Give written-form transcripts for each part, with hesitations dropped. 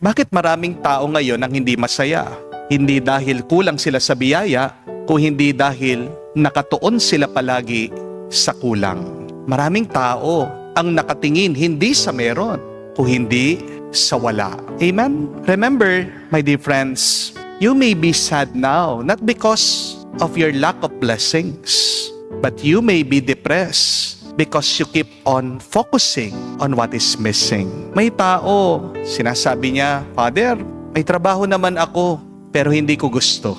Bakit maraming tao ngayon ang hindi masaya? Hindi dahil kulang sila sa biyaya, kung hindi dahil nakatuon sila palagi sa kulang. Maraming tao ang nakatingin hindi sa meron, kung hindi sa wala. Amen? Remember, my dear friends, you may be sad now, not because of your lack of blessings, but you may be depressed because you keep on focusing on what is missing. May tao, sinasabi niya, Father, may trabaho naman ako, pero hindi ko gusto.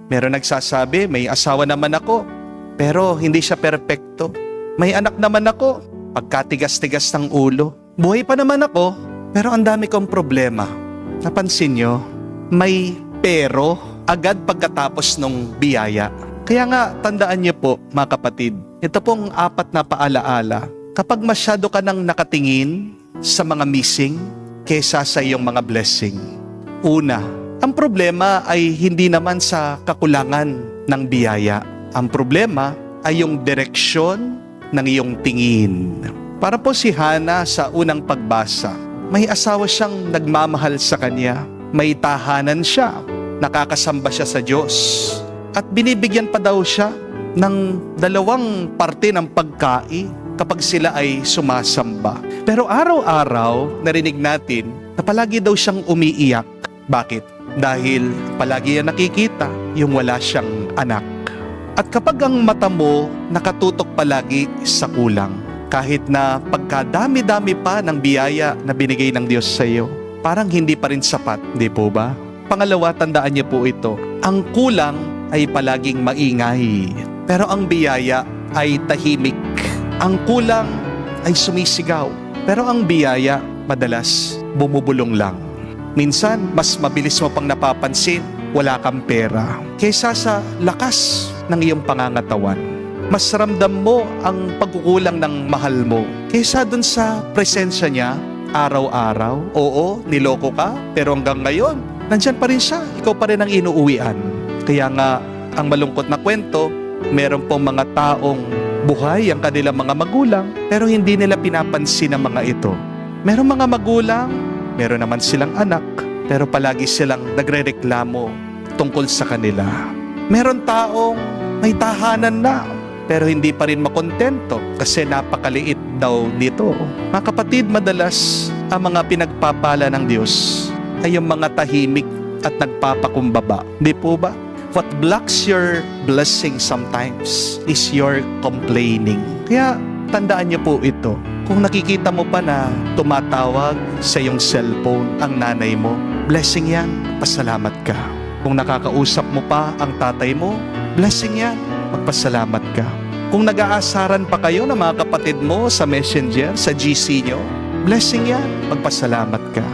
Meron nagsasabi, may asawa naman ako, pero hindi siya perpekto. May anak naman ako, pagkatigas-tigas ng ulo. Buhay pa naman ako, pero ang dami kong problema. Napansin nyo, may pero agad pagkatapos ng biyaya. Kaya nga, tandaan niyo po, mga kapatid, ito pong 4 na paalaala. Kapag masyado ka nang nakatingin sa mga missing kesa sa iyong mga blessing. Una, ang problema ay hindi naman sa kakulangan ng biyaya. Ang problema ay yung direksyon ng iyong tingin. Para po si Hana sa unang pagbasa, may asawa siyang nagmamahal sa kanya. May tahanan siya, nakakasamba siya sa Diyos. At binibigyan pa daw siya ng 2 parte ng pagkain kapag sila ay sumasamba. Pero araw-araw, narinig natin na palagi daw siyang umiiyak. Bakit? Dahil palagi yan nakikita yung wala siyang anak. At kapag ang mata mo nakatutok palagi sa kulang, kahit na pagkadami-dami pa ng biyaya na binigay ng Diyos sa iyo, parang hindi pa rin sapat, di po ba? Pangalawa, tandaan niyo po ito, ang kulang ay palaging maingay, pero ang biyaya ay tahimik. Ang kulang ay sumisigaw, pero ang biyaya madalas bumubulong lang. Minsan, mas mabilis mo pang napapansin, wala kang pera, kaysa sa lakas ng iyong pangangatawan. Mas ramdam mo ang pagkukulang ng mahal mo, kaysa dun sa presensya niya, araw-araw. Oo, niloko ka, pero hanggang ngayon, nandyan pa rin siya, ikaw pa rin ang inuuwian. Kaya nga, ang malungkot na kwento, meron pong mga taong buhay ang kanilang mga magulang, pero hindi nila pinapansin ang mga ito. Merong mga magulang, meron naman silang anak, pero palagi silang nagrereklamo tungkol sa kanila. Meron taong may tahanan na, pero hindi pa rin makontento kasi napakaliit daw nito. Mga kapatid, madalas ang mga pinagpapala ng Diyos ay yung mga tahimik at nagpapakumbaba. Di po ba? What blocks your blessing sometimes is your complaining. Kaya tandaan niyo po ito. Kung nakikita mo pa na tumatawag sa iyong cellphone ang nanay mo, blessing yan, pasalamat ka. Kung nakakausap mo pa ang tatay mo, blessing yan, magpasalamat ka. Kung nag-aasaran pa kayo ng mga kapatid mo sa messenger, sa GC nyo, blessing yan, magpasalamat ka.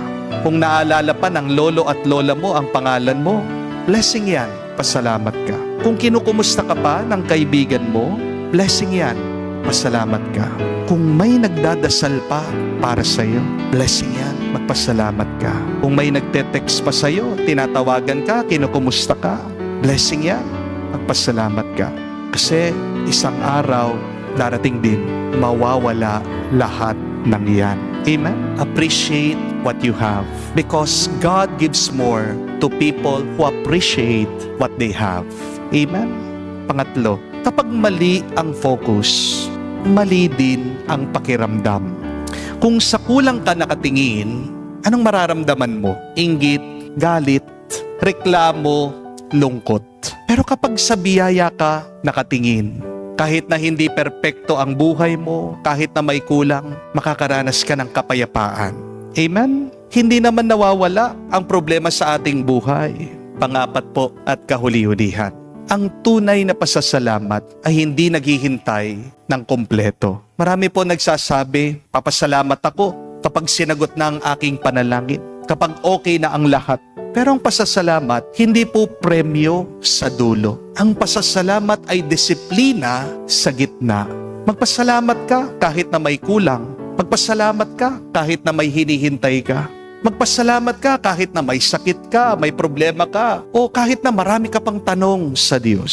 Kung naalala pa ng lolo at lola mo ang pangalan mo, blessing yan, pasalamat ka. Kung kinukumusta ka pa ng kaibigan mo, blessing yan, pasalamat ka. Kung may nagdadasal pa para sa iyo, blessing yan, magpasalamat ka. Kung may nagte-text pa sa iyo, tinatawagan ka, kinukumusta ka, blessing yan, magpasalamat ka. Kasi isang araw, darating din, mawawala lahat ng yan. Amen? Appreciate what you have because God gives more to people who appreciate what they have. Amen? Pangatlo, kapag mali ang focus, mali din ang pakiramdam. Kung sa kulang ka nakatingin, anong mararamdaman mo? Inggit, galit, reklamo, lungkot. Pero kapag sa biyaya ka nakatingin, kahit na hindi perpekto ang buhay mo, kahit na may kulang, makakaranas ka ng kapayapaan. Amen? Hindi naman nawawala ang problema sa ating buhay. Pangapat po at kahuli-hulihan. Ang tunay na pasasalamat ay hindi naghihintay ng kumpleto. Marami po nagsasabi, papasalamat ako kapag sinagot na ang aking panalangin, kapag okay na ang lahat. Pero ang pasasalamat, hindi po premyo sa dulo. Ang pasasalamat ay disiplina sa gitna. Magpasalamat ka kahit na may kulang. Magpasalamat ka kahit na may hinihintay ka. Magpasalamat ka kahit na may sakit ka, may problema ka, o kahit na marami ka pang tanong sa Diyos.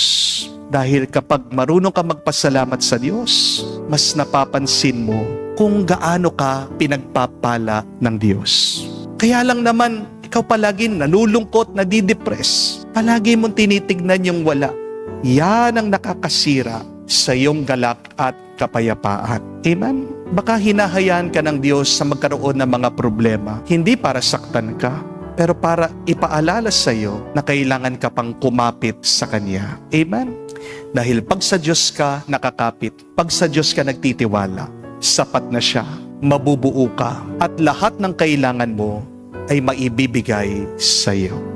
Dahil kapag marunong ka magpasalamat sa Diyos, mas napapansin mo kung gaano ka pinagpapala ng Diyos. Kaya lang naman, ikaw palagi nalulungkot, nadidepress, palagi mong tinitignan yung wala. Yan ang nakakasira sa iyong galak at kapayapaan. Amen? Baka hinahayaan ka ng Diyos sa magkaroon ng mga problema, hindi para saktan ka, pero para ipaalala sa iyo na kailangan ka pang kumapit sa Kanya. Amen? Dahil pag sa Diyos ka nakakapit, pag sa Diyos ka nagtitiwala, sapat na siya, mabubuo ka, at lahat ng kailangan mo ay maibibigay sa iyo.